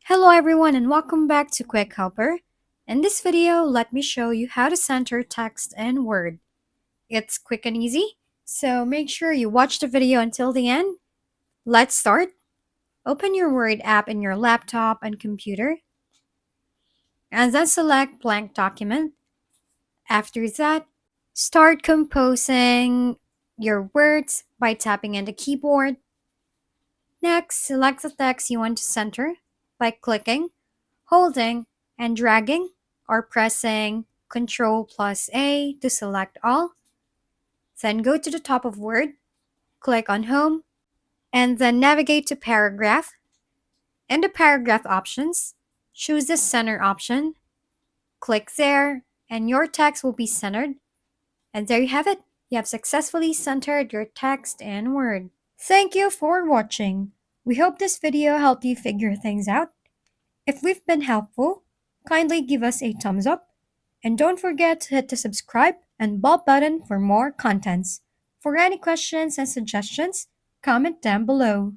Hello everyone and welcome back to Quick Helper. In this video, let me show you how to center text in Word. It's quick and easy, so make sure you watch the video until the end. Let's start. Open your Word app in your laptop and computer, and then select Blank Document. After that, start composing your words by tapping in the keyboard. Next, select the text you want to center by clicking, holding, and dragging or pressing Ctrl plus A to select all. Then go to the top of Word, click on Home, and then navigate to Paragraph. In the Paragraph options, choose the Center option. Click there, and your text will be centered. And there you have it. You have successfully centered your text in Word. Thank you for watching. We hope this video helped you figure things out. If we've been helpful, kindly give us a thumbs up. And don't forget to hit the subscribe and bell button for more contents. For any questions and suggestions, comment down below.